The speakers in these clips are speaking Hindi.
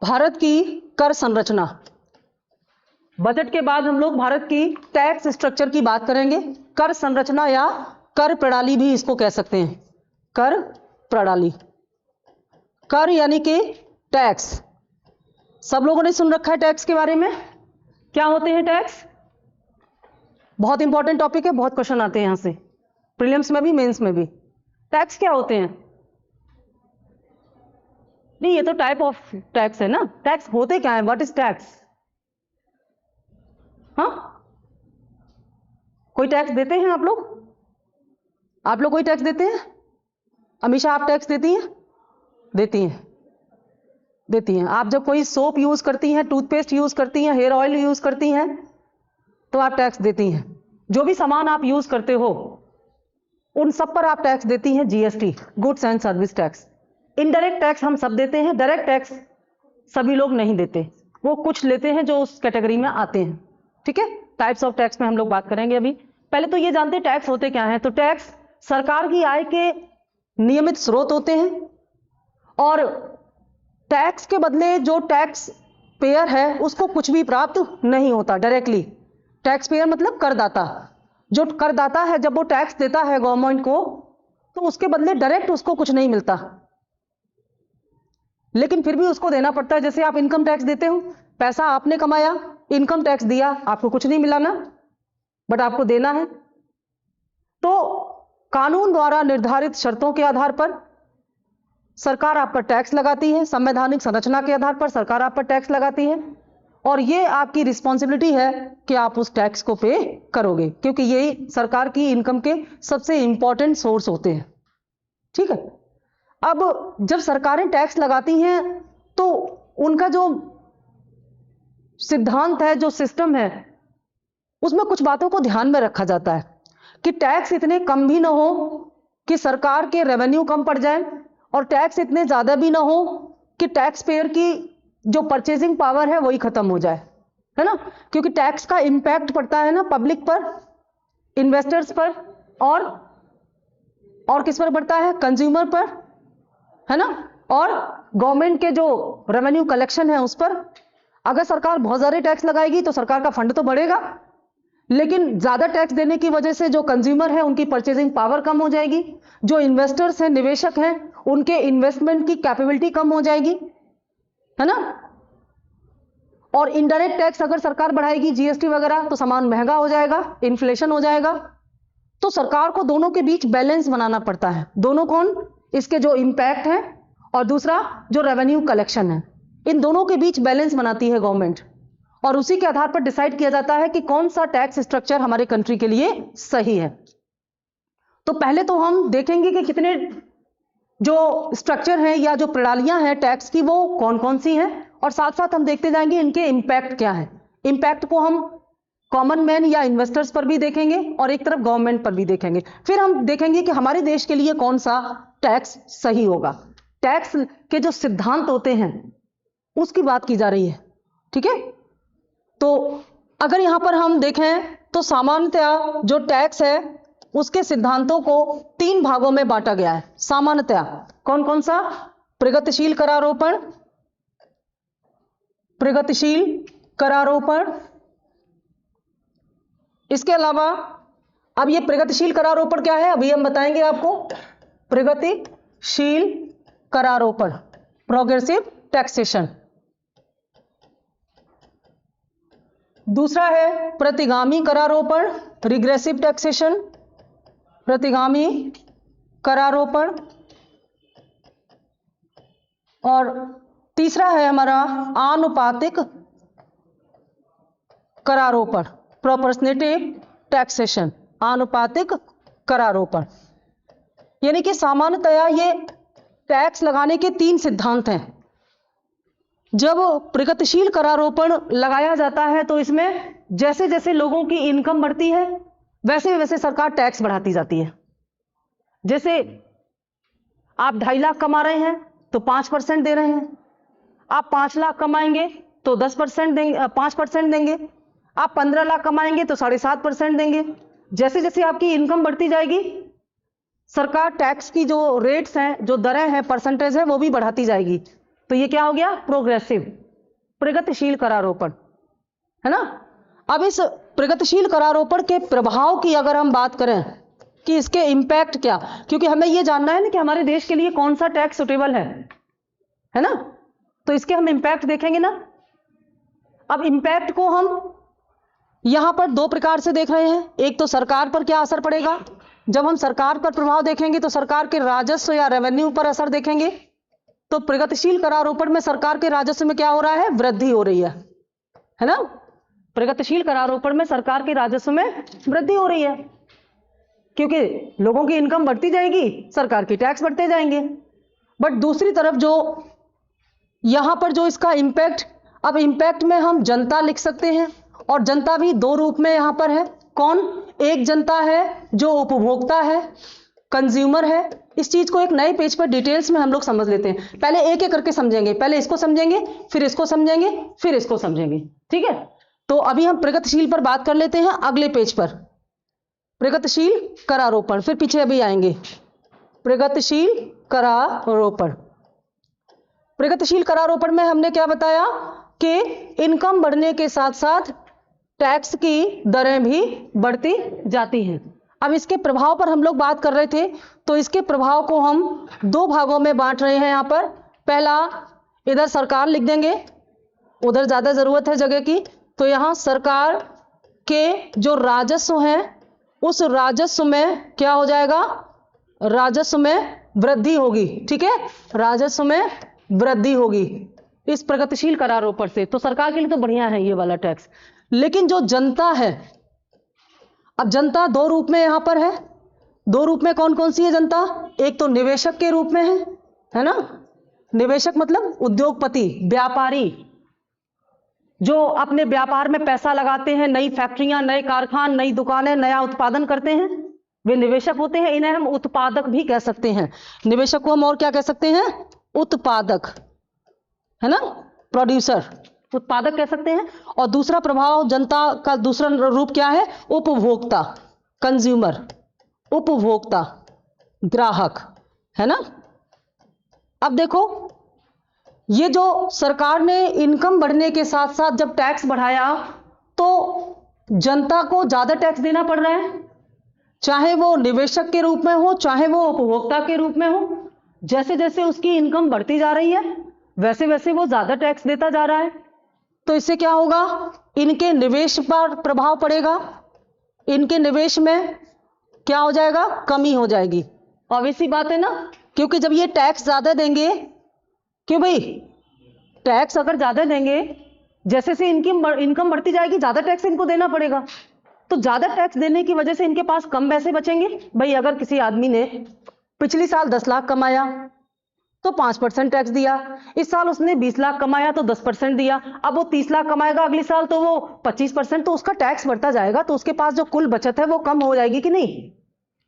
भारत की कर संरचना। बजट के बाद हम लोग भारत की टैक्स स्ट्रक्चर की बात करेंगे। कर संरचना या कर प्रणाली भी इसको कह सकते हैं। कर प्रणाली, कर यानी कि टैक्स। सब लोगों ने सुन रखा है टैक्स के बारे में। क्या होते हैं टैक्स? बहुत इंपॉर्टेंट टॉपिक है, बहुत क्वेश्चन आते हैं यहां से, प्रीलिम्स में भी मेंस में भी। टैक्स क्या होते हैं? नहीं, ये तो टाइप ऑफ टैक्स है ना। टैक्स होते क्या है? What is tax? हाँ, कोई टैक्स देते हैं आप लोग? आप लोग कोई टैक्स देते हैं? अमीषा, आप टैक्स देती हैं? देती हैं, देती हैं। आप जब कोई सोप यूज करती हैं, टूथपेस्ट यूज करती हैं, हेयर ऑयल यूज करती हैं, तो आप टैक्स देती हैं। जो भी सामान आप यूज करते हो उन सब पर आप टैक्स देती हैं। GST, goods and service tax. Indirect tax हम सब देते हैं, डायरेक्ट टैक्स सभी लोग नहीं देते, वो कुछ लेते हैं जो उस कैटेगरी में आते हैं। ठीक है, टाइप्स ऑफ टैक्स में हम लोग बात करेंगे अभी। पहले तो ये जानते हैं टैक्स होते क्या हैं। तो टैक्स सरकार की आय के नियमित स्रोत होते हैं, और टैक्स के बदले जो टैक्स पेयर है उसको कुछ भी प्राप्त नहीं होता डायरेक्टली। टैक्स पेयर मतलब करदाता। जो करदाता है जब वो टैक्स देता है गवर्नमेंट को, तो उसके बदले डायरेक्ट उसको कुछ नहीं मिलता, लेकिन फिर भी उसको देना पड़ता है। जैसे आप इनकम टैक्स देते हो, पैसा आपने कमाया, इनकम टैक्स दिया, आपको कुछ नहीं मिला ना, बट आपको देना है। तो कानून द्वारा निर्धारित शर्तों के आधार पर सरकार आप पर टैक्स लगाती है। संवैधानिक संरचना के आधार पर सरकार आप पर टैक्स लगाती है, और ये आपकी रिस्पॉन्सिबिलिटी है कि आप उस टैक्स को पे करोगे, क्योंकि ये सरकार की इनकम के सबसे इंपॉर्टेंट सोर्स होते हैं। ठीक है, अब जब सरकारें टैक्स लगाती हैं तो उनका जो सिद्धांत है, जो सिस्टम है, उसमें कुछ बातों को ध्यान में रखा जाता है कि टैक्स इतने कम भी ना हो कि सरकार के रेवेन्यू कम पड़ जाए, और टैक्स इतने ज्यादा भी ना हो कि टैक्स पेयर की जो परचेजिंग पावर है वही खत्म हो जाए, है ना। क्योंकि टैक्स का इंपैक्ट पड़ता है ना पब्लिक पर, इन्वेस्टर्स पर, और किस पर पड़ता है? कंज्यूमर पर, है ना, और गवर्नमेंट के जो रेवेन्यू कलेक्शन है उस पर। अगर सरकार बहुत ज्यादा टैक्स लगाएगी तो सरकार का फंड तो बढ़ेगा, लेकिन ज्यादा टैक्स देने की वजह से जो कंज्यूमर है उनकी परचेजिंग पावर कम हो जाएगी, जो इन्वेस्टर्स हैं, निवेशक हैं, उनके इन्वेस्टमेंट की कैपेबिलिटी कम हो जाएगी, है ना। और इनडायरेक्ट टैक्स अगर सरकार बढ़ाएगी, जीएसटी वगैरह, तो सामान महंगा हो जाएगा, इन्फ्लेशन हो जाएगा। तो सरकार को दोनों के बीच बैलेंस बनाना पड़ता है। दोनों कौन? इसके जो इंपैक्ट है और दूसरा जो रेवेन्यू कलेक्शन है, इन दोनों के बीच बैलेंस बनाती है गवर्नमेंट, और उसी के आधार पर डिसाइड किया जाता है कि कौन सा टैक्स स्ट्रक्चर हमारे कंट्री के लिए सही है। तो पहले तो हम देखेंगे कि कितने जो स्ट्रक्चर हैं या जो प्रणालियां हैं टैक्स की, वो कौन कौन सी हैं, और साथ साथ हम देखते जाएंगे इनके इंपैक्ट क्या है। इंपैक्ट को हम कॉमन मैन या इन्वेस्टर्स पर भी देखेंगे, और एक तरफ गवर्नमेंट पर भी देखेंगे। फिर हम देखेंगे कि हमारे देश के लिए कौन सा टैक्स सही होगा। टैक्स के जो सिद्धांत होते हैं उसकी बात की जा रही है। ठीक है, तो अगर यहां पर हम देखें तो सामान्यतया जो टैक्स है उसके सिद्धांतों को 3 भागों में बांटा गया है। सामान्यतया कौन कौन सा? प्रगतिशील करारोपण, प्रगतिशील करारोपण। इसके अलावा अब ये प्रगतिशील करारोपण क्या है अभी हम बताएंगे आपको। प्रगतिशील करारोपण, प्रोग्रेसिव टैक्सेशन। दूसरा है प्रतिगामी करारोपण, रिग्रेसिव टैक्सेशन, प्रतिगामी करारोपण। और तीसरा है हमारा आनुपातिक करारोपण, प्रोपोर्शनेटिव टैक्सेशन, आनुपातिक करारोपण। यानी कि सामान्यतया ये टैक्स लगाने के 3 सिद्धांत हैं। जब प्रगतिशील करारोपण लगाया जाता है तो इसमें जैसे जैसे लोगों की इनकम बढ़ती है वैसे वैसे सरकार टैक्स बढ़ाती जाती है। जैसे आप 2.5 लाख कमा रहे हैं तो 5% दे रहे हैं, आप 5 लाख कमाएंगे तो 10% देंगे, 5% देंगे, आप 15 लाख कमाएंगे तो 7.5% देंगे। जैसे जैसे आपकी इनकम बढ़ती जाएगी सरकार टैक्स की जो रेट्स हैं, जो दरें हैं, परसेंटेज है, वो भी बढ़ाती जाएगी। तो ये क्या हो गया? प्रोग्रेसिव, प्रगतिशील करारोपण, है ना। अब इस प्रगतिशील करारोपण के प्रभाव की अगर हम बात करें कि इसके इंपैक्ट क्या, क्योंकि हमें यह जानना है ना कि हमारे देश के लिए कौन सा टैक्स सुटेबल है ना, तो इसके हम इंपैक्ट देखेंगे ना। अब इंपैक्ट को हम यहां पर दो प्रकार से देख रहे हैं। एक तो सरकार पर क्या असर पड़ेगा, जब हम सरकार पर प्रभाव देखेंगे तो सरकार के राजस्व या रेवेन्यू पर असर देखेंगे। तो प्रगतिशील करारोपण में सरकार के राजस्व में क्या हो रहा है? वृद्धि हो रही है ना। प्रगतिशील करारोपण में सरकार के राजस्व में वृद्धि हो रही है, क्योंकि लोगों की इनकम बढ़ती जाएगी, सरकार के टैक्स बढ़ते जाएंगे। बट दूसरी तरफ जो यहां पर जो इसका इंपैक्ट, अब इंपैक्ट में हम जनता लिख सकते हैं, और जनता भी दो रूप में यहां पर है। कौन? एक जनता है जो उपभोक्ता है, कंज्यूमर है। इस चीज को एक नए पेज पर डिटेल्स में हम लोग समझ लेते हैं। पहले एक एक करके समझेंगे, पहले इसको समझेंगे, फिर इसको समझेंगे, फिर इसको समझेंगे, ठीक है। तो अभी हम प्रगतिशील पर बात कर लेते हैं अगले पेज पर। प्रगतिशील करारोपण, फिर पीछे अभी आएंगे। प्रगतिशील करारोपण, प्रगतिशील करारोपण में हमने क्या बताया कि इनकम बढ़ने के साथ साथ टैक्स की दरें भी बढ़ती जाती हैं। अब इसके प्रभाव पर हम लोग बात कर रहे थे, तो इसके प्रभाव को हम दो भागों में बांट रहे हैं यहां पर। पहला, इधर सरकार लिख देंगे, उधर ज्यादा जरूरत है जगह की, तो यहां सरकार के जो राजस्व हैं उस राजस्व में क्या हो जाएगा? राजस्व में वृद्धि होगी, ठीक है, राजस्व में वृद्धि होगी इस प्रगतिशील करारोपण से। तो सरकार के लिए तो बढ़िया है ये वाला टैक्स। लेकिन जो जनता है, अब जनता दो रूप में यहां पर है। दो रूप में कौन कौन सी है जनता? एक तो निवेशक के रूप में है ना। निवेशक मतलब उद्योगपति, व्यापारी, जो अपने व्यापार में पैसा लगाते हैं, नई फैक्ट्रियां, नए कारखाने, नई दुकानें, नया उत्पादन करते हैं, वे निवेशक होते हैं। इन्हें हम उत्पादक भी कह सकते हैं। निवेशक को हम और क्या कह सकते हैं? उत्पादक, है ना, प्रोड्यूसर, उत्पादक कह सकते हैं। और दूसरा प्रभाव जनता का दूसरा रूप क्या है? उपभोक्ता, कंज्यूमर, उपभोक्ता, ग्राहक, है ना। अब देखो, ये जो सरकार ने इनकम बढ़ने के साथ साथ जब टैक्स बढ़ाया तो जनता को ज्यादा टैक्स देना पड़ रहा है, चाहे वो निवेशक के रूप में हो, चाहे वो उपभोक्ता के रूप में हो। जैसे जैसे उसकी इनकम बढ़ती जा रही है वैसे वैसे वो ज्यादा टैक्स देता जा रहा है। तो इससे क्या होगा? इनके निवेश पर प्रभाव पड़ेगा। इनके निवेश में क्या हो जाएगा? कमी हो जाएगी। ऑब्वियस सी बात है ना, क्योंकि जब ये टैक्स ज्यादा देंगे, क्यों भाई, टैक्स अगर ज्यादा देंगे, जैसे से इनकी इनकम बढ़ती जाएगी ज्यादा टैक्स इनको देना पड़ेगा। तो ज्यादा टैक्स देने की वजह से इनके पास कम पैसे बचेंगे। भाई अगर किसी आदमी ने पिछली साल 10 लाख कमाया तो 5% टैक्स दिया, इस साल उसने 20 लाख कमाया तो 10% दिया, अब वो 30 लाख कमाएगा अगले साल तो वो 25%, तो उसका टैक्स बढ़ता जाएगा, तो उसके पास जो कुल बचत है वो कम हो जाएगी कि नहीं।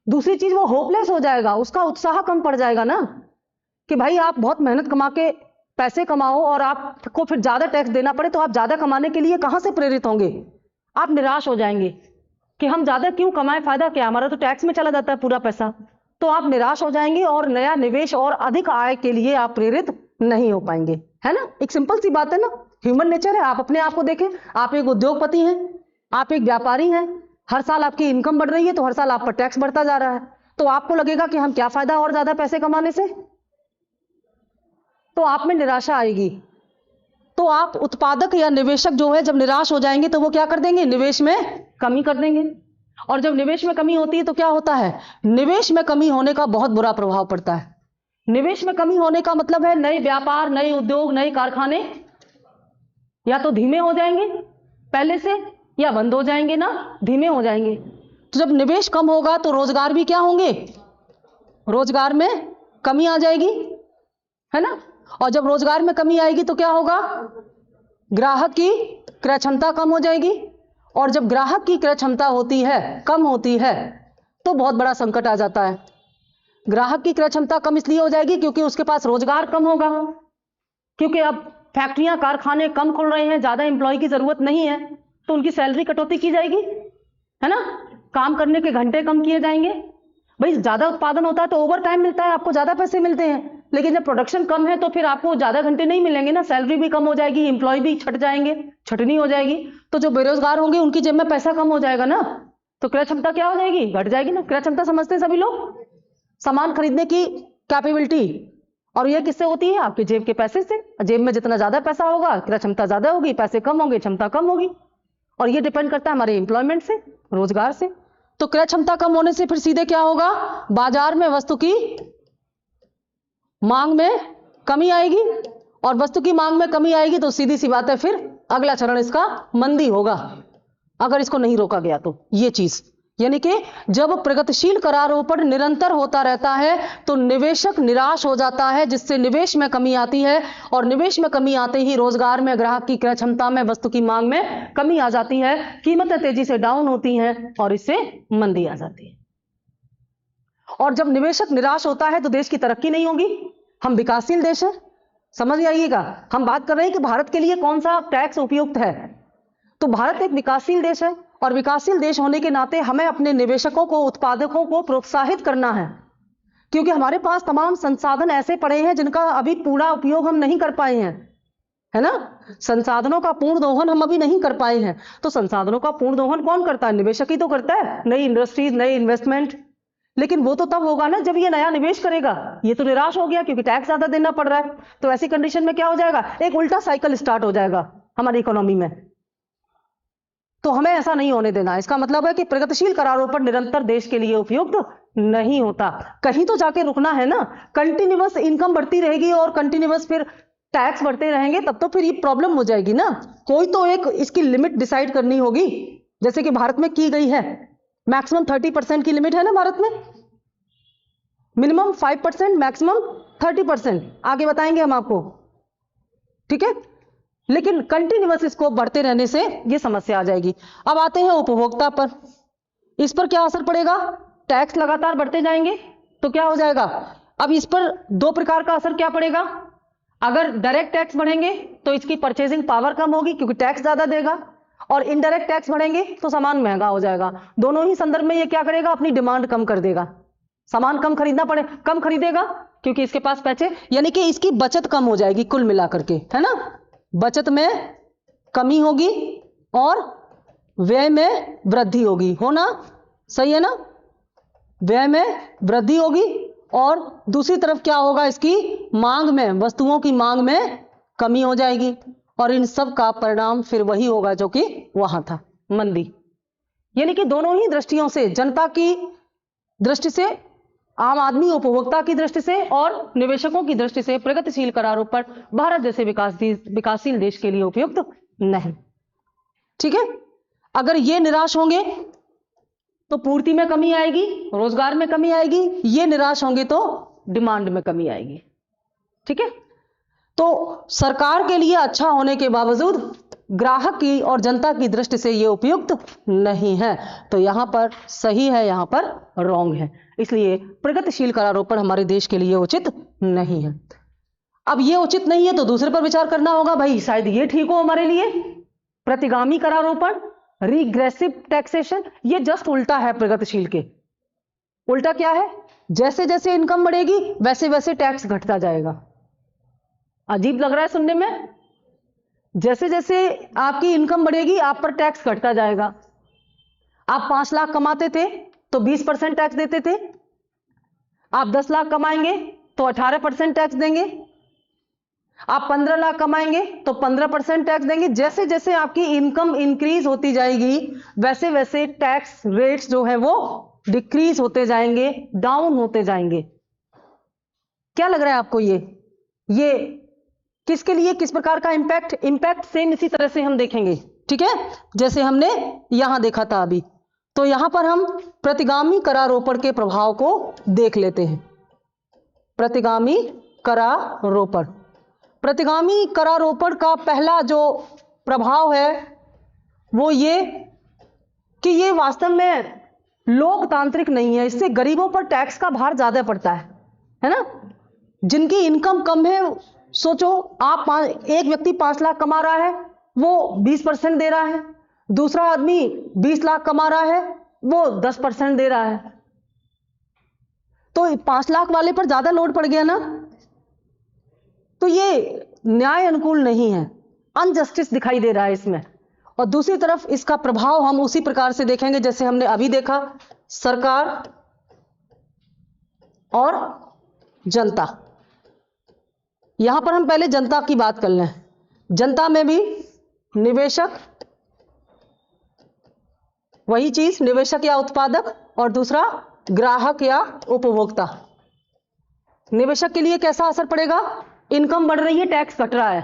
दूसरी चीज, वो होपलेस हो जाएगा, उसका उत्साह कम पड़ जाएगा ना, कि भाई आप बहुत मेहनत कमा के पैसे कमाओ और आपको फिर ज्यादा टैक्स देना पड़े, तो आप ज्यादा कमाने के लिए कहां से प्रेरित होंगे? आप निराश हो जाएंगे कि हम ज्यादा क्यों कमाएं, फायदा क्या, हमारा तो टैक्स में चला जाता है पूरा पैसा। तो आप निराश हो जाएंगे और नया निवेश और अधिक आय के लिए आप प्रेरित नहीं हो पाएंगे, है ना। एक सिंपल सी बात है ना, ह्यूमन नेचर है। आप अपने आप को देखें, आप एक उद्योगपति हैं, आप एक व्यापारी हैं, हर साल आपकी इनकम बढ़ रही है तो हर साल आप पर टैक्स बढ़ता जा रहा है, तो आपको लगेगा कि हम क्या फायदा और ज्यादा पैसे कमाने से, तो आप में निराशा आएगी। तो आप उत्पादक या निवेशक जो है, जब निराश हो जाएंगे तो वो क्या कर देंगे? निवेश में कमी कर देंगे। और जब निवेश में कमी होती है तो क्या होता है? निवेश में कमी होने का बहुत बुरा प्रभाव पड़ता है। निवेश में कमी होने का मतलब है नए व्यापार, नए उद्योग, नए कारखाने या तो धीमे हो जाएंगे पहले से, या बंद हो जाएंगे ना, धीमे हो जाएंगे। तो जब निवेश कम होगा तो रोजगार भी क्या होंगे? रोजगार में कमी आ जाएगी, है ना। और जब रोजगार में कमी आएगी तो क्या होगा? ग्राहक की क्रय क्षमता कम हो जाएगी, और जब ग्राहक की क्रय क्षमता होती है, कम होती है, तो बहुत बड़ा संकट आ जाता है। ग्राहक की क्रय क्षमता कम इसलिए हो जाएगी क्योंकि उसके पास रोजगार कम होगा, क्योंकि अब फैक्ट्रियां, कारखाने कम खुल रहे हैं, ज्यादा एम्प्लॉय की जरूरत नहीं है, तो उनकी सैलरी कटौती की जाएगी, है ना। काम करने के घंटे कम किए जाएंगे। भाई ज्यादा उत्पादन होता है तो ओवर टाइम मिलता है, आपको ज्यादा पैसे मिलते हैं, लेकिन जब प्रोडक्शन कम है तो फिर आपको ज्यादा घंटे नहीं मिलेंगे ना, सैलरी भी कम हो जाएगी, एम्प्लॉय भी छट जाएंगे, छटनी हो जाएगी, तो जो बेरोजगार होंगे उनकी जेब में पैसा कम हो जाएगा ना, तो क्रय क्षमता क्या हो जाएगी, घट जाएगी ना। क्रय क्षमता समझते हैं सभी लोग, सामान खरीदने की कैपेबिलिटी, और ये किससे होती है, आपके जेब के पैसे से। जेब में जितना ज्यादा पैसा होगा क्रय क्षमता ज्यादा होगी, पैसे कम होंगे क्षमता कम होगी, और ये डिपेंड करता है हमारे एम्प्लॉयमेंट से, रोजगार से। तो क्रय क्षमता कम होने से फिर सीधे क्या होगा, बाजार में वस्तु की मांग में कमी आएगी, और वस्तु की मांग में कमी आएगी तो सीधी सी बात है फिर अगला चरण इसका मंदी होगा, अगर इसको नहीं रोका गया तो। ये चीज यानी कि जब प्रगतिशील करारोपण निरंतर होता रहता है तो निवेशक निराश हो जाता है, जिससे निवेश में कमी आती है, और निवेश में कमी आते ही रोजगार में, ग्राहक की क्रय क्षमता में, वस्तु की मांग में कमी आ जाती है, कीमतें तेजी से डाउन होती हैं और इससे मंदी आ जाती है। और जब निवेशक निराश होता है तो देश की तरक्की नहीं होगी। हम विकासशील देश है, समझ आइएगा, हम बात कर रहे हैं कि भारत के लिए कौन सा टैक्स उपयुक्त है। तो भारत एक विकासशील देश है, और विकासशील देश होने के नाते हमें अपने निवेशकों को, उत्पादकों को प्रोत्साहित करना है, क्योंकि हमारे पास तमाम संसाधन ऐसे पड़े हैं जिनका अभी पूरा उपयोग हम नहीं कर पाए हैं, है ना। संसाधनों का पूर्ण दोहन हम अभी नहीं कर पाए हैं। तो संसाधनों का पूर्ण दोहन कौन करता है, निवेशक ही तो करता है, नई इंडस्ट्रीज, नई इन्वेस्टमेंट। लेकिन वो तो तब होगा ना जब ये नया निवेश करेगा। ये तो निराश हो गया क्योंकि टैक्स ज्यादा देना पड़ रहा है, तो ऐसी कंडीशन में क्या हो जाएगा, एक उल्टा साइकिल स्टार्ट हो जाएगा हमारी इकोनॉमी में। तो हमें ऐसा नहीं होने देना। इसका मतलब है कि प्रगतिशील करारोपण निरंतर देश के लिए उपयुक्त नहीं होता, कहीं तो जाके रुकना है ना। कंटिन्यूअस इनकम बढ़ती रहेगी और कंटिन्यूअस फिर टैक्स बढ़ते रहेंगे, तब तो फिर ये प्रॉब्लम हो जाएगी ना। कोई तो एक इसकी लिमिट डिसाइड करनी होगी, जैसे कि भारत में की गई है। मैक्सिमम 30% की लिमिट है ना भारत में, मिनिमम 5%, मैक्सिमम 30%, आगे बताएंगे हम आपको, ठीक है। लेकिन कंटिन्यूअस इसको बढ़ते रहने से ये समस्या आ जाएगी। अब आते हैं उपभोक्ता पर, इस पर क्या असर पड़ेगा, टैक्स लगातार बढ़ते जाएंगे तो क्या हो जाएगा। अब इस पर दो प्रकार का असर क्या पड़ेगा, अगर डायरेक्ट टैक्स बढ़ेंगे तो इसकी परचेजिंग पावर कम होगी क्योंकि टैक्स ज्यादा देगा, और इनडायरेक्ट टैक्स बढ़ेंगे तो सामान महंगा हो जाएगा। दोनों ही संदर्भ में ये क्या करेगा, अपनी डिमांड कम कर देगा, सामान कम खरीदना पड़े, कम खरीदेगा क्योंकि इसके पास पैसे, यानी कि इसकी बचत कम हो जाएगी कुल मिलाकर के, है ना। बचत में कमी होगी और व्यय में वृद्धि होगी, हो ना, सही है ना। व्यय में वृद्धि होगी और दूसरी तरफ क्या होगा, इसकी मांग में, वस्तुओं की मांग में कमी हो जाएगी, और इन सब का परिणाम फिर वही होगा जो कि वहां था, मंदी। यानी कि दोनों ही दृष्टियों से, जनता की दृष्टि से, आम आदमी उपभोक्ता की दृष्टि से और निवेशकों की दृष्टि से, प्रगतिशील करारोपण भारत जैसे विकासशील देश के लिए उपयुक्त नहीं, ठीक है। अगर ये निराश होंगे तो पूर्ति में कमी आएगी, रोजगार में कमी आएगी, ये निराश होंगे तो डिमांड में कमी आएगी, ठीक है। तो सरकार के लिए अच्छा होने के बावजूद ग्राहक की और जनता की दृष्टि से ये उपयुक्त नहीं है। तो यहां पर सही है, यहां पर रॉन्ग है, इसलिए प्रगतिशील करारोपण हमारे देश के लिए उचित नहीं है। अब ये उचित नहीं है तो दूसरे पर विचार करना होगा, भाई शायद ये ठीक हो हमारे लिए, प्रतिगामी करारोपण, रिग्रेसिव टैक्सेशन। ये जस्ट उल्टा है प्रगतिशील के। उल्टा क्या है, जैसे जैसे इनकम बढ़ेगी वैसे वैसे टैक्स घटता जाएगा। अजीब लग रहा है सुनने में, जैसे जैसे आपकी इनकम बढ़ेगी आप पर टैक्स घटता जाएगा। आप 5 लाख कमाते थे तो 20% टैक्स देते थे, आप 10 लाख कमाएंगे तो 18% टैक्स देंगे, आप 15 लाख कमाएंगे तो 15% टैक्स देंगे। जैसे जैसे आपकी इनकम इंक्रीज होती जाएगी वैसे वैसे टैक्स रेट्स जो है वो डिक्रीज होते जाएंगे, डाउन होते जाएंगे। क्या लग रहा है आपको, ये किसके लिए, किस प्रकार का इंपैक्ट सेम इसी तरह से हम देखेंगे, ठीक है, जैसे हमने यहां देखा था अभी। तो यहां पर हम प्रतिगामी करारोपण के प्रभाव को देख लेते हैं। प्रतिगामी करारोपण, प्रतिगामी करारोपण का पहला जो प्रभाव है वो ये कि ये वास्तव में लोकतांत्रिक नहीं है। इससे गरीबों पर टैक्स का भार ज्यादा पड़ता है ना। जिनकी इनकम कम है, सोचो आप एक व्यक्ति 5 लाख कमा रहा है वो 20% दे रहा है, दूसरा आदमी 20 लाख कमा रहा है वो 10% दे रहा है, तो 5 लाख वाले पर ज्यादा लोड पड़ गया ना। तो ये न्याय अनुकूल नहीं है, अनजस्टिस दिखाई दे रहा है इसमें। और दूसरी तरफ इसका प्रभाव हम उसी प्रकार से देखेंगे जैसे हमने अभी देखा, सरकार और जनता। यहां पर हम पहले जनता की बात कर लें। जनता में भी निवेशक, वही चीज, निवेशक या उत्पादक, और दूसरा ग्राहक या उपभोक्ता। निवेशक के लिए कैसा असर पड़ेगा? इनकम बढ़ रही है, टैक्स घट रहा है,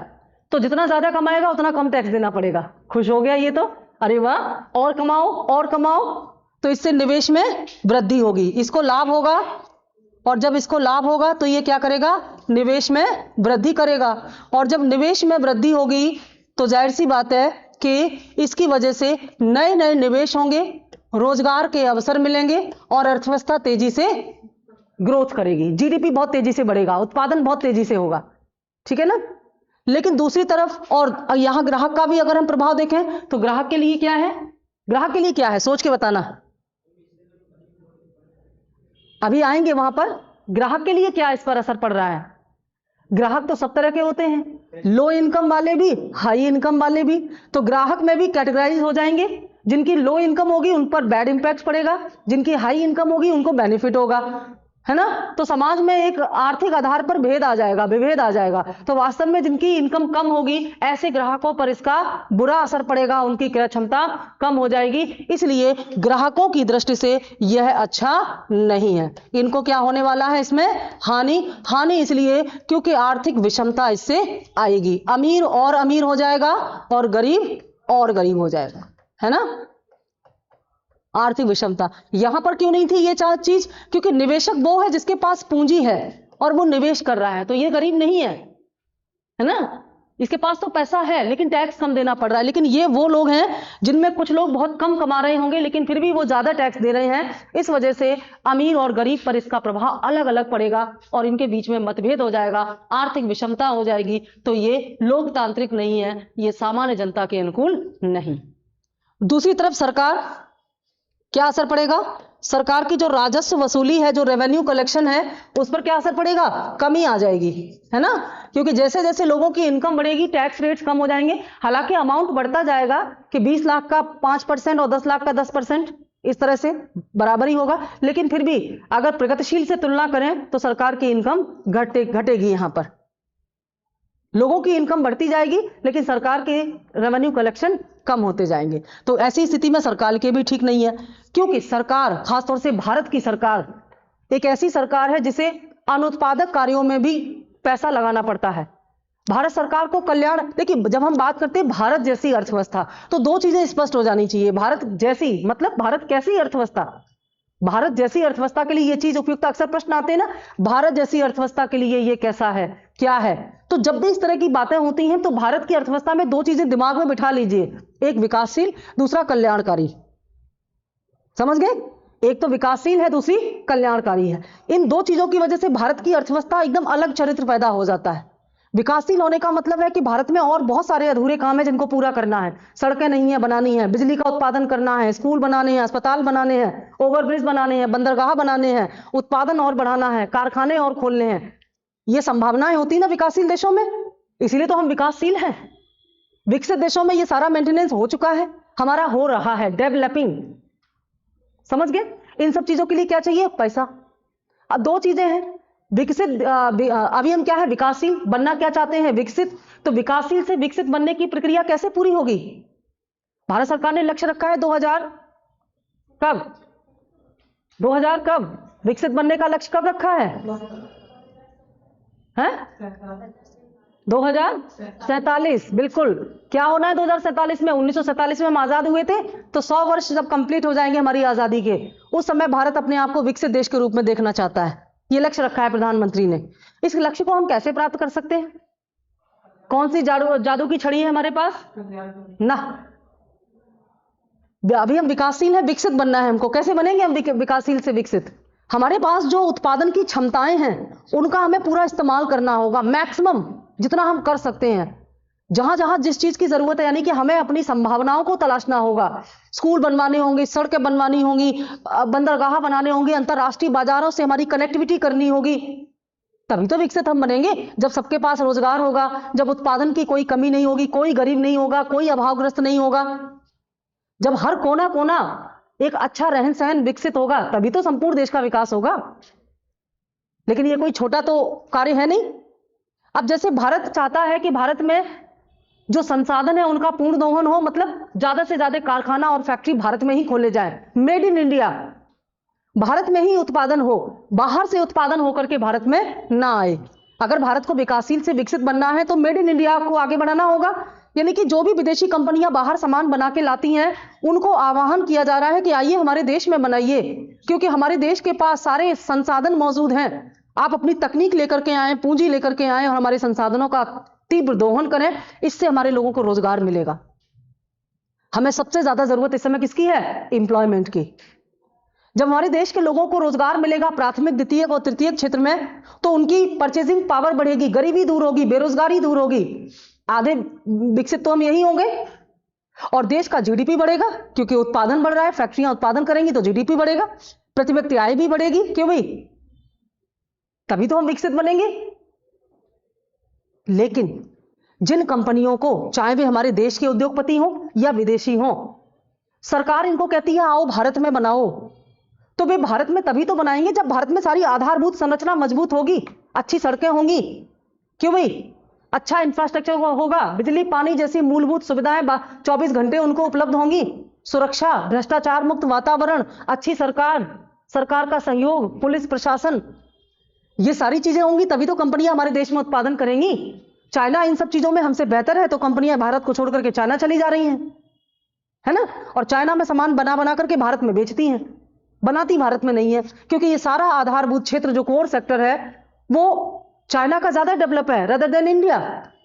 तो जितना ज्यादा कमाएगा उतना कम टैक्स देना पड़ेगा। खुश हो गया ये तो, अरे वाह, और कमाओ और कमाओ, तो इससे निवेश में वृद्धि होगी, इसको लाभ होगा। और जब इसको लाभ होगा तो ये क्या करेगा? निवेश में वृद्धि करेगा। और जब निवेश में वृद्धि होगी तो जाहिर सी बात है कि इसकी वजह से नए नए निवेश होंगे, रोजगार के अवसर मिलेंगे और अर्थव्यवस्था तेजी से ग्रोथ करेगी, जीडीपी बहुत तेजी से बढ़ेगा, उत्पादन बहुत तेजी से होगा, ठीक है ना। लेकिन दूसरी तरफ, और यहां ग्राहक का भी अगर हम प्रभाव देखें तो ग्राहक के लिए क्या है? ग्राहक के लिए क्या है, सोच के बताना। अभी आएंगे वहां पर। ग्राहक के लिए क्या इस पर असर पड़ रहा है? ग्राहक तो सब तरह के होते हैं, लो इनकम वाले भी, हाई इनकम वाले भी। तो ग्राहक में भी कैटेगराइज हो जाएंगे। जिनकी लो इनकम होगी उन पर बैड इंपैक्ट पड़ेगा, जिनकी हाई इनकम होगी उनको बेनिफिट होगा, है ना। तो समाज में एक आर्थिक आधार पर भेद आ जाएगा, विभेद आ जाएगा। तो वास्तव में जिनकी इनकम कम होगी, ऐसे ग्राहकों पर इसका बुरा असर पड़ेगा, उनकी क्रय क्षमता कम हो जाएगी। इसलिए ग्राहकों की दृष्टि से यह अच्छा नहीं है। इनको क्या होने वाला है? इसमें हानि इसलिए क्योंकि आर्थिक विषमता इससे आएगी। अमीर और अमीर हो जाएगा और गरीब और गरीब हो जाएगा, है ना। आर्थिक विषमता यहां पर क्यों नहीं थी ये चीज? क्योंकि निवेशक वो है जिसके पास पूंजी है और वो निवेश कर रहा है, तो ये गरीब नहीं है ना। इसके पास तो पैसा है लेकिन टैक्स कम देना पड़ रहा है। लेकिन ये वो लोग हैं जिनमें कुछ लोग बहुत कम कमा रहे होंगे लेकिन फिर भी वो ज्यादा टैक्स दे रहे हैं। इस वजह से अमीर और गरीब पर इसका प्रभाव अलग अलग पड़ेगा और इनके बीच में मतभेद हो जाएगा, आर्थिक विषमता हो जाएगी। तो ये लोकतांत्रिक नहीं है, ये सामान्य जनता के अनुकूल नहीं। दूसरी तरफ सरकार, क्या असर पड़ेगा? सरकार की जो राजस्व वसूली है, जो रेवेन्यू कलेक्शन है, उस पर क्या असर पड़ेगा? कमी आ जाएगी, है ना। क्योंकि जैसे जैसे लोगों की इनकम बढ़ेगी टैक्स रेट्स कम हो जाएंगे। हालांकि अमाउंट बढ़ता जाएगा कि 20 लाख का 5% और 10 लाख का 10%, इस तरह से बराबर ही होगा। लेकिन फिर भी अगर प्रगतिशील से तुलना करें तो सरकार की इनकम घटेगी। यहां पर लोगों की इनकम बढ़ती जाएगी लेकिन सरकार के रेवेन्यू कलेक्शन कम होते जाएंगे। तो ऐसी स्थिति में सरकार के भी ठीक नहीं है, क्योंकि सरकार, खासतौर से भारत की सरकार, एक ऐसी सरकार है जिसे अनुत्पादक कार्यों में भी पैसा लगाना पड़ता है। भारत सरकार को कल्याण, देखिए जब हम बात करते हैं भारत जैसी अर्थव्यवस्था, तो दो चीजें स्पष्ट हो जानी चाहिए। भारत जैसी मतलब भारत कैसी अर्थव्यवस्था? भारत जैसी अर्थव्यवस्था के लिए ये चीज उपयुक्त, अक्सर प्रश्न आते हैं ना, भारत जैसी अर्थव्यवस्था के लिए ये कैसा है, क्या है। तो जब भी इस तरह की बातें होती हैं तो भारत की अर्थव्यवस्था में दो चीजें दिमाग में बिठा लीजिए, एक विकासशील, दूसरा कल्याणकारी। समझ गए? एक तो विकासशील है, दूसरी कल्याणकारी है। इन दो चीजों की वजह से भारत की अर्थव्यवस्था एकदम अलग चरित्र पैदा हो जाता है। विकासशील होने का मतलब है कि भारत में और बहुत सारे अधूरे काम है जिनको पूरा करना है। सड़कें नहीं है, बनानी है, बिजली का उत्पादन करना है, स्कूल बनाने हैं, अस्पताल बनाने हैं, ओवरब्रिज बनाने हैं, बंदरगाह बनाने हैं, उत्पादन और बढ़ाना है, कारखाने और खोलने हैं। ये संभावनाएं होती ना विकासशील देशों में, इसीलिए तो हम विकासशील हैं। विकसित देशों में ये सारा मेंटेनेंस हो चुका है, हमारा हो रहा है, डेवलपिंग। समझ गए? इन सब चीजों के लिए क्या चाहिए? पैसा। अब दो चीजें हैं, विकसित, अभी हम क्या है, विकासशील बनना क्या चाहते हैं, विकसित। तो विकासशील से विकसित बनने की प्रक्रिया कैसे पूरी होगी? भारत सरकार ने लक्ष्य रखा है 2000 कब विकसित बनने का लक्ष्य कब रखा है? 2047। बिल्कुल। क्या होना है 2047 में? 1947 में हम आजाद हुए थे, तो 100 वर्ष जब कंप्लीट हो जाएंगे हमारी आजादी के, उस समय भारत अपने आप को विकसित देश के रूप में देखना चाहता है। ये लक्ष्य रखा है प्रधानमंत्री ने। इस लक्ष्य को हम कैसे प्राप्त कर सकते हैं? कौन सी जादू की छड़ी है हमारे पास? ना, अभी हम विकासशील है, विकसित बनना है हमको। कैसे बनेंगे हम विकासशील से विकसित? हमारे पास जो उत्पादन की क्षमताएं हैं उनका हमें पूरा इस्तेमाल करना होगा, मैक्सिमम जितना हम कर सकते हैं। जहां जहां जिस चीज की जरूरत है, यानी कि हमें अपनी संभावनाओं को तलाशना होगा। स्कूल बनवाने होंगे, सड़कें बनवानी होंगी, बंदरगाह बनाने होंगे, अंतरराष्ट्रीय बाजारों से हमारी कनेक्टिविटी करनी होगी, तभी तो विकसित हम बनेंगे। जब सबके पास रोजगार होगा, जब उत्पादन की कोई कमी नहीं होगी, कोई गरीब नहीं होगा, कोई अभावग्रस्त नहीं होगा, जब हर कोना कोना एक अच्छा रहन सहन विकसित होगा, तभी तो संपूर्ण देश का विकास होगा। लेकिन ये कोई छोटा तो कार्य है नहीं। अब जैसे भारत चाहता है कि भारत में जो संसाधन है उनका पूर्ण दोहन हो, मतलब ज्यादा से ज्यादा कारखाना और फैक्ट्री भारत में ही खोले जाए, मेड इन इंडिया, भारत में ही उत्पादन हो, बाहर से उत्पादन होकर के भारत में ना आए। अगर भारत को विकासशील से विकसित बनना है तो मेड इन इंडिया को आगे बढ़ाना होगा। यानी कि जो भी विदेशी कंपनियां बाहर सामान बना के लाती हैं, उनको आह्वान किया जा रहा है कि आइए हमारे देश में बनाइए, क्योंकि हमारे देश के पास सारे संसाधन मौजूद हैं। आप अपनी तकनीक लेकर के आए, पूंजी लेकर के आए और हमारे संसाधनों का तीव्र दोहन करें, इससे हमारे लोगों को रोजगार मिलेगा। हमें सबसे ज्यादा जरूरत इस समय किसकी है? एम्प्लॉयमेंट की। जब हमारे देश के लोगों को रोजगार मिलेगा प्राथमिक, द्वितीयक और तृतीयक क्षेत्र में, तो उनकी परचेजिंग पावर बढ़ेगी, गरीबी दूर होगी, बेरोजगारी दूर होगी। आधे विकसित तो हम यही होंगे। और देश का जीडीपी बढ़ेगा, क्योंकि उत्पादन बढ़ रहा है, फैक्ट्रियां उत्पादन करेंगी तो जीडीपी बढ़ेगा, प्रति व्यक्ति आय भी बढ़ेगी। क्यों भाई? तभी तो हम विकसित बनेंगे। लेकिन जिन कंपनियों को, चाहे वे हमारे देश के उद्योगपति हों या विदेशी हों, सरकार इनको कहती है आओ भारत में बनाओ, तो वे भारत में तभी तो बनाएंगे जब भारत में सारी आधारभूत संरचना मजबूत होगी, अच्छी सड़कें होंगी। क्यों भाई? अच्छा इंफ्रास्ट्रक्चर होगा, बिजली पानी जैसी मूलभूत सुविधाएं 24 घंटे उनको उपलब्ध होंगी, सुरक्षा, भ्रष्टाचार मुक्त वातावरण, अच्छी सरकार, सरकार का सहयोग, पुलिस प्रशासन, ये सारी चीजें होंगी तभी तो कंपनियां हमारे देश में उत्पादन करेंगी। चाइना इन सब चीजों में हमसे बेहतर है, तो कंपनियां भारत को छोड़ करके चाइना चली जा रही हैं, है ना? और चाइना में सामान बना बना करके भारत में बेचती हैं, बनाती भारत में नहीं है, क्योंकि ये सारा आधारभूत क्षेत्र जो कोर सेक्टर है वो चाइना का ज्यादा डेवलप है रदर देन इंडिया।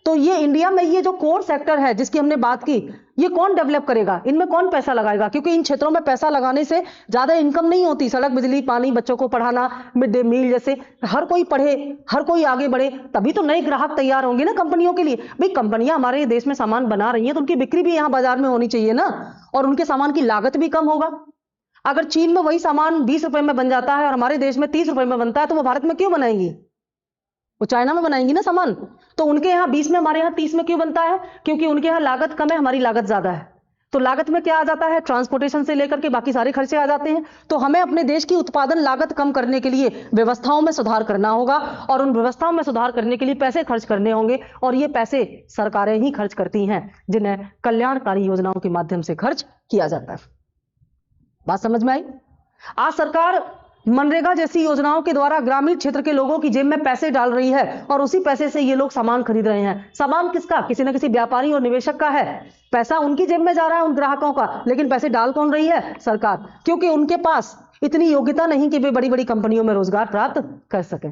तो ये इंडिया में ये जो कोर सेक्टर है जिसकी हमने बात की, ये कौन डेवलप करेगा? इनमें कौन पैसा लगाएगा? क्योंकि इन क्षेत्रों में पैसा लगाने से ज्यादा इनकम नहीं होती। सड़क, बिजली, पानी, बच्चों को पढ़ाना, मिड डे मील जैसे, हर कोई पढ़े, हर कोई आगे बढ़े, तभी तो नए ग्राहक तैयार होंगे ना कंपनियों के लिए। भाई कंपनियां हमारे देश में सामान बना रही हैं तो उनकी बिक्री भी यहाँ बाजार में होनी चाहिए ना, और उनके सामान की लागत भी कम होगा। अगर चीन में वही सामान 20 रुपए में बन जाता है और हमारे देश में 30 रुपए में बनता है, तो वो भारत में क्यों बनाएंगी? वो चाइना में बनाएंगी ना सामान। तो उनके यहाँ 20 में, हमारे यहाँ 30 में क्यों बनता है? क्योंकि उनके यहाँ लागत कम है, हमारी लागत ज्यादा है। तो लागत में क्या आ जाता है? ट्रांसपोर्टेशन से लेकर के बाकी सारे खर्चे आ जाते हैं। तो हमें अपने देश की उत्पादन लागत कम करने के लिए व्यवस्थाओं में सुधार करना होगा, और उन व्यवस्थाओं में सुधार करने के लिए पैसे खर्च करने होंगे, और ये पैसे सरकारें ही खर्च करती हैं, जिन्हें कल्याणकारी योजनाओं के माध्यम से खर्च किया जाता है। बात समझ में आई? आज सरकार मनरेगा जैसी योजनाओं के द्वारा ग्रामीण क्षेत्र के लोगों की जेब में पैसे डाल रही है, और उसी पैसे से ये लोग सामान खरीद रहे हैं। सामान किसका? किसी न किसी व्यापारी और निवेशक का है। पैसा उनकी जेब में जा रहा है, उन ग्राहकों का, लेकिन पैसे डाल कौन रही है? सरकार, क्योंकि उनके पास इतनी योग्यता नहीं कि वे बड़ी बड़ी कंपनियों में रोजगार प्राप्त कर सकें।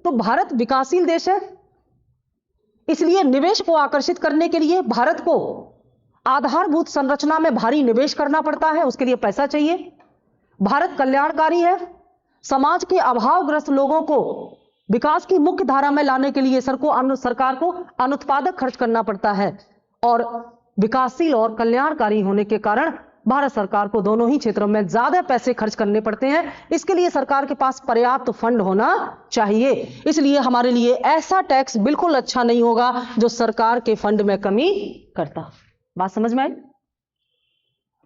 तो भारत विकासशील देश है, इसलिए निवेश को आकर्षित करने के लिए भारत को आधारभूत संरचना में भारी निवेश करना पड़ता है, उसके लिए पैसा चाहिए। भारत कल्याणकारी है, समाज के अभावग्रस्त लोगों को विकास की मुख्य धारा में लाने के लिए सरकार को अनुत्पादक खर्च करना पड़ता है, और विकासशील और कल्याणकारी होने के कारण भारत सरकार को दोनों ही क्षेत्रों में ज्यादा पैसे खर्च करने पड़ते हैं। इसके लिए सरकार के पास पर्याप्त फंड होना चाहिए। इसलिए हमारे लिए ऐसा टैक्स बिल्कुल अच्छा नहीं होगा जो सरकार के फंड में कमी करता। बात समझ में आई?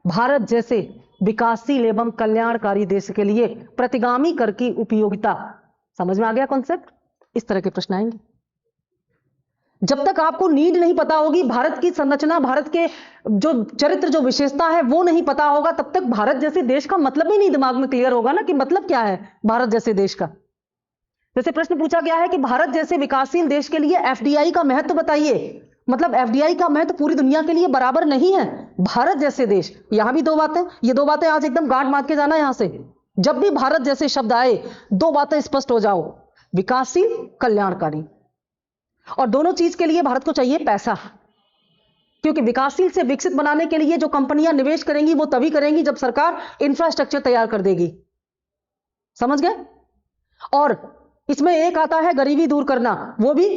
भारत जैसे विकासशील एवं कल्याणकारी देश के लिए प्रतिगामी कर की उपयोगिता समझ में आ गया कॉन्सेप्ट? इस तरह के प्रश्न आएंगे। जब तक आपको नीड नहीं पता होगी, भारत की संरचना, भारत के जो चरित्र, जो विशेषता है वो नहीं पता होगा, तब तक भारत जैसे देश का मतलब ही नहीं दिमाग में क्लियर होगा ना कि मतलब क्या है भारत जैसे देश का। जैसे प्रश्न पूछा गया है कि भारत जैसे विकासशील देश के लिए एफडीआई का महत्व बताइए। मतलब एफडीआई का महत्व पूरी दुनिया के लिए बराबर नहीं है। भारत जैसे देश, यहां भी दो बातें, ये दो बातें आज एकदम गांठ बांध के जाना यहां से। जब भी भारत जैसे शब्द आए, दो बातें स्पष्ट हो जाओ, विकासशील, कल्याणकारी। और दोनों चीज के लिए भारत को चाहिए पैसा, क्योंकि विकासशील से विकसित बनाने के लिए जो कंपनियां निवेश करेंगी वो तभी करेंगी जब सरकार इंफ्रास्ट्रक्चर तैयार कर देगी। समझ गए? और इसमें एक आता है गरीबी दूर करना, वो भी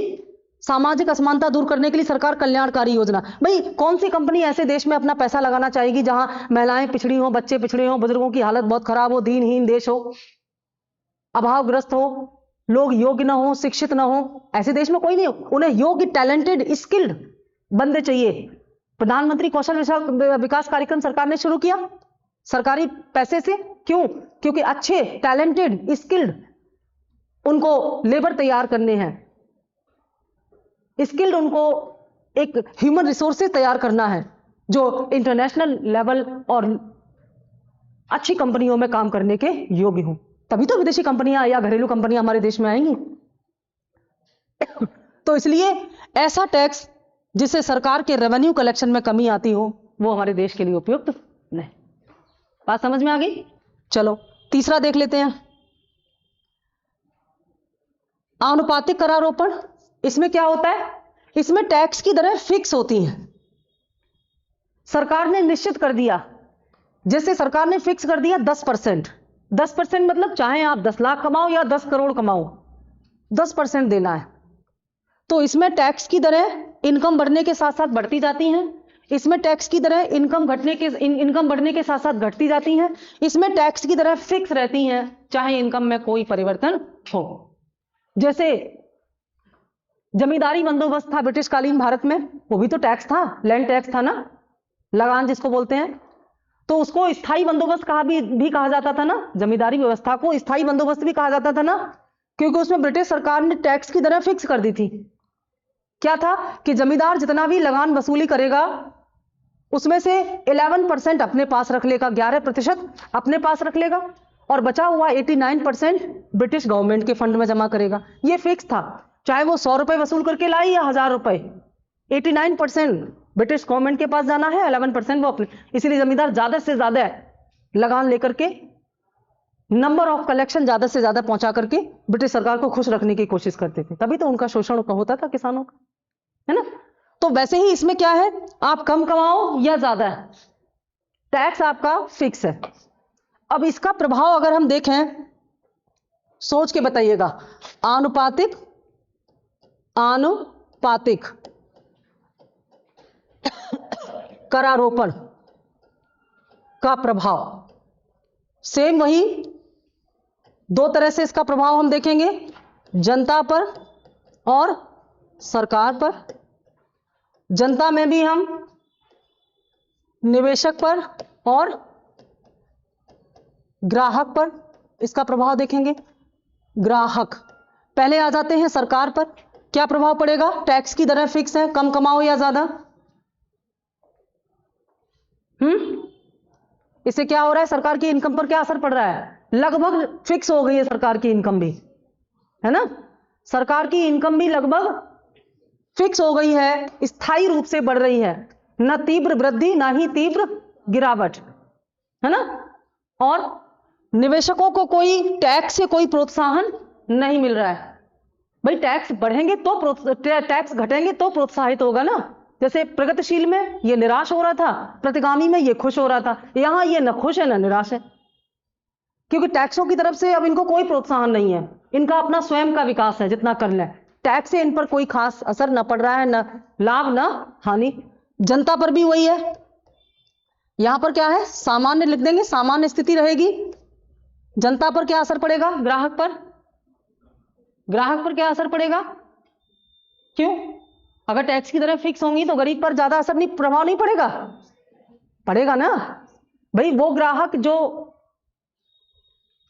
सामाजिक असमानता दूर करने के लिए सरकार कल्याणकारी योजना। भाई कौन सी कंपनी ऐसे देश में अपना पैसा लगाना चाहेगी जहां महिलाएं पिछड़ी हो, बच्चे पिछड़े हो, बुजुर्गों की हालत बहुत खराब हो, दीनहीन देश हो? अभावग्रस्त हो, लोग योग्य ना हो, शिक्षित ना हो, ऐसे देश में कोई नहीं। उन्हें योग्य, टैलेंटेड, स्किल्ड बंदे चाहिए। प्रधानमंत्री कौशल विकास कार्यक्रम सरकार ने शुरू किया सरकारी पैसे से। क्यों? क्योंकि अच्छे, टैलेंटेड, स्किल्ड उनको लेबर तैयार करने हैं, स्किल्ड उनको एक ह्यूमन रिसोर्सेज तैयार करना है जो इंटरनेशनल लेवल और अच्छी कंपनियों में काम करने के योग्य हों। तभी तो विदेशी कंपनियां या घरेलू कंपनियां हमारे देश में आएंगी। तो इसलिए ऐसा टैक्स जिससे सरकार के रेवेन्यू कलेक्शन में कमी आती हो, वो हमारे देश के लिए उपयुक्त नहीं। बात समझ में आ गई? चलो तीसरा देख लेते हैं, आनुपातिक करारोपण। इसमें क्या होता है? इसमें टैक्स की दरें फिक्स होती हैं। सरकार ने निश्चित कर दिया, जैसे सरकार ने फिक्स कर दिया 10%। 10% मतलब चाहे आप 10 लाख कमाओ या 10 करोड़ कमाओ, 10% देना है। तो इसमें टैक्स की दरें इनकम बढ़ने के साथ साथ बढ़ती जाती हैं। इसमें टैक्स की दरें इनकम बढ़ने के साथ साथ घटती जाती हैं। इसमें टैक्स की दरें फिक्स रहती हैं, चाहे इनकम में कोई परिवर्तन हो। जैसे जमींदारी बंदोबस्त था ब्रिटिशकालीन भारत में, वो भी तो टैक्स था, लैंड टैक्स था ना, लगान जिसको बोलते हैं। तो उसको स्थायी बंदोबस्त भी कहा जाता था ना, जमींदारी व्यवस्था को स्थायी बंदोबस्त भी कहा जाता था ना, क्योंकि उसमें ब्रिटिश सरकार ने टैक्स की दरें फिक्स कर दी थी। क्या था कि जमींदार जितना भी लगान वसूली करेगा उसमें से 11% अपने पास रख लेगा, 11% अपने पास रख लेगा, और बचा हुआ 89% ब्रिटिश गवर्नमेंट के फंड में जमा करेगा। ये फिक्स था, चाहे वो 100 रुपए वसूल करके लाए या 1000 रुपए, 89% ब्रिटिश गवर्नमेंट के पास जाना है, 11% वो अपने। इसलिए जमींदार ज्यादा से ज्यादा लगान लेकर के, नंबर ऑफ कलेक्शन ज्यादा से ज्यादा पहुंचा करके ब्रिटिश सरकार को खुश रखने की कोशिश करते थे। तभी तो उनका शोषण होता था किसानों का, है ना। तो वैसे ही इसमें क्या है, आप कम कमाओ या ज्यादा, टैक्स आपका फिक्स है। अब इसका प्रभाव अगर हम देखें, सोच के बताइएगा, आनुपातिक करारोपण का प्रभाव, सेम वही दो तरह से इसका प्रभाव हम देखेंगे, जनता पर और सरकार पर। जनता में भी हम निवेशक पर और ग्राहक पर इसका प्रभाव देखेंगे। ग्राहक पहले आ जाते हैं सरकार पर। क्या प्रभाव पड़ेगा? टैक्स की दरें फिक्स है, कम कमाओ या ज्यादा। इससे क्या हो रहा है, सरकार की इनकम पर क्या असर पड़ रहा है? लगभग फिक्स हो गई है सरकार की इनकम भी, है ना। सरकार की इनकम भी लगभग फिक्स हो गई है, स्थायी रूप से बढ़ रही है, न तीव्र वृद्धि ना ही तीव्र गिरावट, है ना। और निवेशकों को कोई टैक्स से कोई प्रोत्साहन नहीं मिल रहा है। भाई टैक्स बढ़ेंगे तो टैक्स घटेंगे तो प्रोत्साहित होगा ना। जैसे प्रगतिशील में ये निराश हो रहा था, प्रतिगामी में ये खुश हो रहा था, यहां ये न खुश है न निराश है, क्योंकि टैक्सों की तरफ से अब इनको कोई प्रोत्साहन नहीं है। इनका अपना स्वयं का विकास है, जितना कर ले टैक्स से इन पर कोई खास असर न पड़ रहा है, न लाभ न हानि। जनता पर भी वही है। यहां पर क्या है, सामान्य लिख देंगे, सामान्य स्थिति रहेगी। जनता पर क्या असर पड़ेगा? ग्राहक पर। ग्राहक पर क्या असर पड़ेगा? क्यों? अगर टैक्स की दरें फिक्स होंगी तो गरीब पर ज्यादा असर नहीं, प्रभाव नहीं पड़ेगा? पड़ेगा ना भाई। वो ग्राहक जो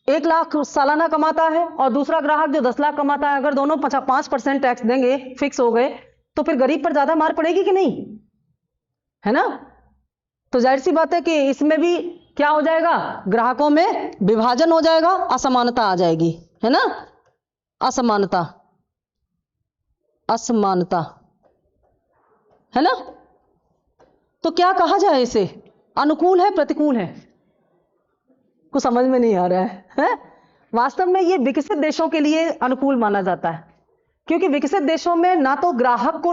1 लाख सालाना कमाता है और दूसरा ग्राहक जो 10 लाख कमाता है, अगर दोनों 5% टैक्स देंगे, फिक्स हो गए, तो फिर गरीब पर ज्यादा मार पड़ेगी कि नहीं, है ना। तो जाहिर सी बात है कि इसमें भी क्या हो जाएगा, ग्राहकों में विभाजन हो जाएगा, असमानता आ जाएगी, है ना। असमानता है ना। तो क्या कहा जाए इसे, अनुकूल है प्रतिकूल है, कुछ समझ में नहीं आ रहा है? वास्तव में ये विकसित देशों के लिए अनुकूल माना जाता है, क्योंकि विकसित देशों में ना तो ग्राहक को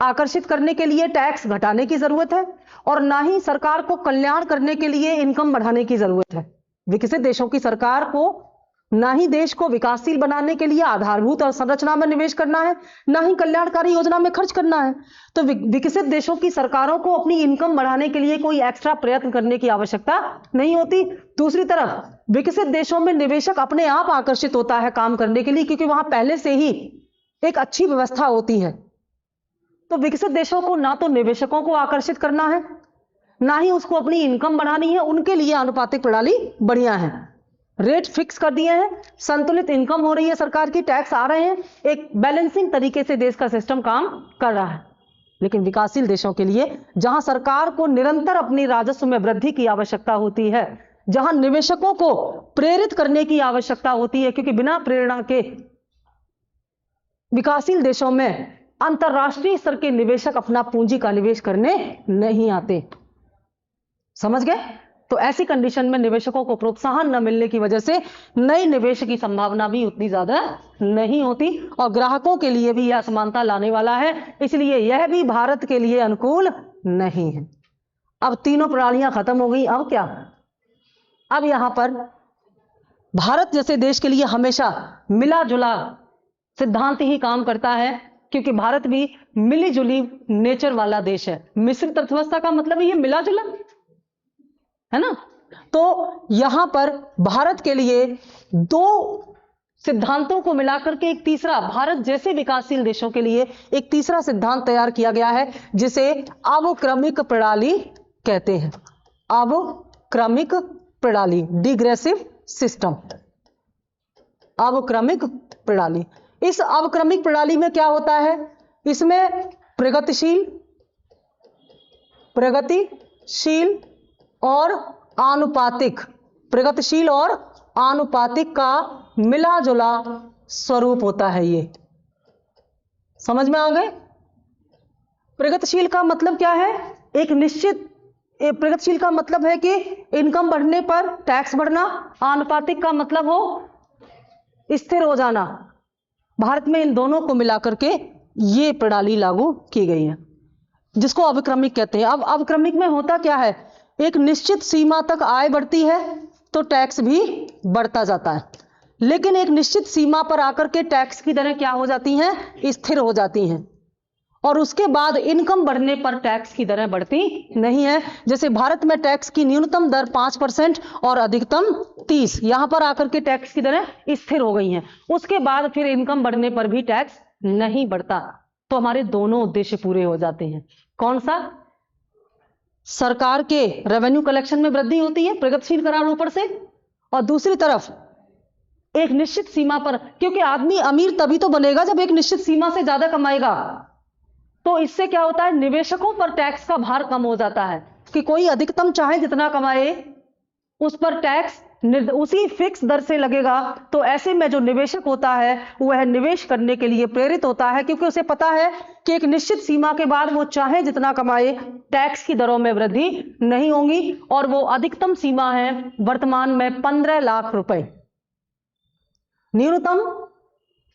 आकर्षित करने के लिए टैक्स घटाने की जरूरत है और ना ही सरकार को कल्याण करने के लिए इनकम बढ़ाने की जरूरत है। विकसित देशों की सरकार को ना ही देश को विकासशील बनाने के लिए आधारभूत और संरचना में निवेश करना है, ना ही कल्याणकारी योजना में खर्च करना है। तो विकसित देशों की सरकारों को अपनी इनकम बढ़ाने के लिए कोई एक्स्ट्रा प्रयत्न करने की आवश्यकता नहीं होती। दूसरी तरफ विकसित देशों में निवेशक अपने आप आकर्षित होता है काम करने के लिए, क्योंकि वहां पहले से ही एक अच्छी व्यवस्था होती है। तो विकसित देशों को ना तो निवेशकों को आकर्षित करना है, ना ही उसको अपनी इनकम बढ़ानी है। उनके लिए आनुपातिक प्रणाली बढ़िया है। रेट फिक्स कर दिए हैं, संतुलित इनकम हो रही है सरकार की, टैक्स आ रहे हैं, एक बैलेंसिंग तरीके से देश का सिस्टम काम कर रहा है। लेकिन विकासशील देशों के लिए, जहां सरकार को निरंतर अपनी राजस्व में वृद्धि की आवश्यकता होती है, जहां निवेशकों को प्रेरित करने की आवश्यकता होती है, क्योंकि बिना प्रेरणा के विकासशील देशों में अंतरराष्ट्रीय स्तर के निवेशक अपना पूंजी का निवेश करने नहीं आते। समझ गए? तो ऐसी कंडीशन में निवेशकों को प्रोत्साहन न मिलने की वजह से नए निवेश की संभावना भी उतनी ज्यादा नहीं होती और ग्राहकों के लिए भी यह असमानता लाने वाला है। इसलिए यह भी भारत के लिए अनुकूल नहीं है। अब तीनों प्रणालियां खत्म हो गई। अब क्या? अब यहां पर भारत जैसे देश के लिए हमेशा मिला जुला सिद्धांत ही काम करता है, क्योंकि भारत भी मिली जुली नेचर वाला देश है। मिश्रित अर्थव्यवस्था का मतलब ये मिला जुला है ना। तो यहां पर भारत के लिए दो सिद्धांतों को मिलाकर के एक तीसरा, भारत जैसे विकासशील देशों के लिए एक तीसरा सिद्धांत तैयार किया गया है, जिसे अवक्रमिक प्रणाली कहते हैं। अवक्रमिक प्रणाली, डिग्रेसिव सिस्टम, अवक्रमिक प्रणाली। इस अवक्रमिक प्रणाली में क्या होता है? इसमें प्रगतिशील और आनुपातिक, प्रगतिशील और आनुपातिक का मिला जुला स्वरूप होता है। ये समझ में आ गए? प्रगतिशील का मतलब क्या है? एक निश्चित, प्रगतिशील का मतलब है कि इनकम बढ़ने पर टैक्स बढ़ना, आनुपातिक का मतलब हो स्थिर हो जाना। भारत में इन दोनों को मिलाकर के ये प्रणाली लागू की गई है, जिसको अवक्रमिक कहते हैं। अब अवक्रमिक में होता क्या है? एक निश्चित सीमा तक आय बढ़ती है तो टैक्स भी बढ़ता जाता है, लेकिन एक निश्चित सीमा पर आकर के टैक्स की दरें क्या हो जाती हैं? स्थिर हो जाती हैं। और उसके बाद इनकम बढ़ने पर टैक्स की दरें बढ़ती नहीं है। जैसे भारत में टैक्स की न्यूनतम दर 5% और अधिकतम 30, यहां पर आकर के टैक्स की दरें स्थिर हो गई हैं। उसके बाद फिर इनकम बढ़ने पर भी टैक्स नहीं बढ़ता। तो हमारे दोनों उद्देश्य पूरे हो जाते हैं। कौन सा? सरकार के रेवेन्यू कलेक्शन में वृद्धि होती है प्रगतिशील करारोपण से, और दूसरी तरफ एक निश्चित सीमा पर, क्योंकि आदमी अमीर तभी तो बनेगा जब एक निश्चित सीमा से ज्यादा कमाएगा। तो इससे क्या होता है? निवेशकों पर टैक्स का भार कम हो जाता है कि कोई अधिकतम चाहे जितना कमाए उस पर टैक्स उसी फिक्स दर से लगेगा। तो ऐसे में जो निवेशक होता है वह निवेश करने के लिए प्रेरित होता है, क्योंकि उसे पता है कि एक निश्चित सीमा के बाद वो चाहे जितना कमाए टैक्स की दरों में वृद्धि नहीं होगी। और वो अधिकतम सीमा है वर्तमान में 15 लाख रुपए, न्यूनतम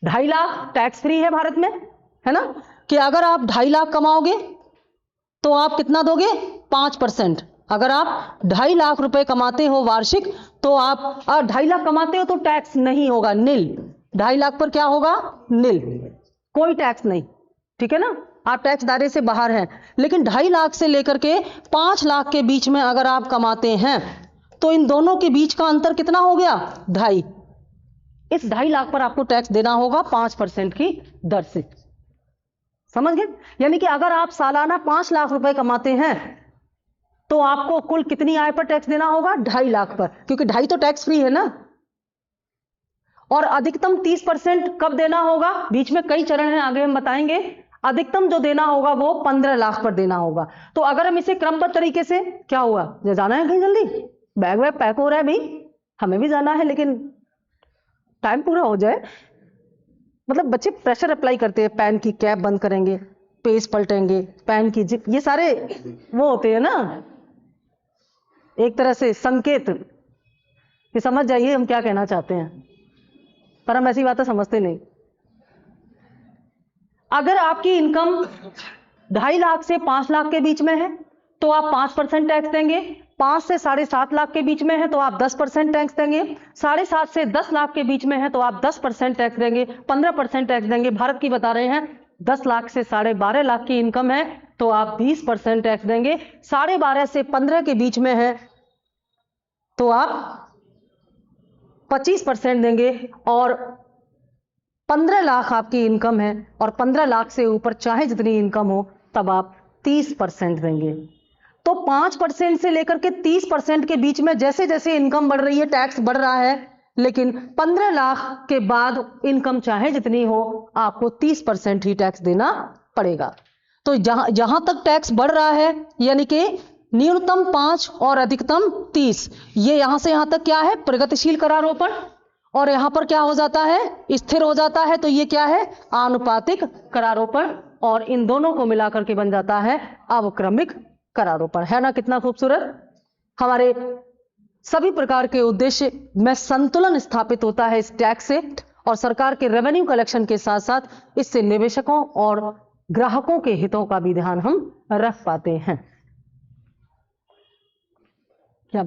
2.5 लाख टैक्स फ्री है भारत में, है ना। कि अगर आप 2.5 लाख कमाओगे तो आप कितना दोगे? 5%। अगर आप 2.5 लाख रुपए कमाते हो वार्षिक, तो आप 2.5 लाख कमाते हो तो टैक्स नहीं होगा, नील। 2.5 लाख पर क्या होगा? नील, कोई टैक्स नहीं, ठीक है ना। आप टैक्स दायरे से बाहर हैं। लेकिन 2.5 लाख से लेकर के 5 लाख के बीच में अगर आप कमाते हैं तो इन दोनों के बीच का अंतर कितना हो गया? 2.5। इस 2.5 लाख पर आपको टैक्स देना होगा 5% की दर से। समझ गए? यानी कि अगर आप सालाना 5 लाख रुपए कमाते हैं तो आपको कुल कितनी आय पर टैक्स देना होगा? 2.5 लाख पर, क्योंकि 2.5 तो टैक्स फ्री है ना। और अधिकतम 30% कब देना होगा? बीच में कई चरण हैं, आगे हम बताएंगे। अधिकतम जो देना होगा वो 15 लाख पर देना होगा। तो अगर हम इसे क्रमबद्ध तरीके से, क्या हुआ? जाना है कहीं जल्दी? बैग वैग पैक हो रहा है भाई, हमें भी जाना है, लेकिन टाइम पूरा हो जाए। मतलब बच्चे प्रेशर अप्लाई करते हैं, पेन की कैप बंद करेंगे, पेज पलटेंगे, पेन की जिप, ये सारे वो होते हैं ना, एक तरह से संकेत कि समझ जाइए हम क्या कहना चाहते हैं, पर हम ऐसी बातें समझते नहीं। अगर आपकी इनकम 2.5 लाख से 5 लाख के बीच में है तो आप 5% टैक्स देंगे। 5 से 7.5 लाख के बीच में है तो आप 10% टैक्स देंगे, 7.5 से 10 लाख के बीच में है तो आप 10% टैक्स देंगे, 15% टैक्स देंगे। भारत की बता रहे हैं 10 लाख से 12.5 लाख की इनकम है तो आप 20% टैक्स देंगे, 12.5 से 15 के बीच में है तो आप 25% देंगे, और 15 लाख आपकी इनकम है और 15 लाख से ऊपर चाहे जितनी इनकम हो तब आप 30% देंगे। तो 5% से लेकर के 30% के बीच में जैसे जैसे इनकम बढ़ रही है टैक्स बढ़ रहा है, लेकिन 15 लाख के बाद इनकम चाहे जितनी हो आपको 30% ही टैक्स देना पड़ेगा। तो जहां तक टैक्स बढ़ रहा है यानी कि न्यूनतम 5 और अधिकतम 30, ये यहां से यहां तक क्या है, प्रगतिशील करारोपण, और यहां पर क्या हो जाता है, स्थिर हो जाता है, तो ये क्या है, आनुपातिक करारोपण, और इन दोनों को मिलाकर के बन जाता है अवक्रमिक करारोपण। है ना कितना खूबसूरत। हमारे सभी प्रकार के उद्देश्य में संतुलन स्थापित होता है इस टैक्स से, और सरकार के रेवेन्यू कलेक्शन के साथ साथ इससे निवेशकों और ग्राहकों के हितों का भी ध्यान हम रख पाते हैं। क्या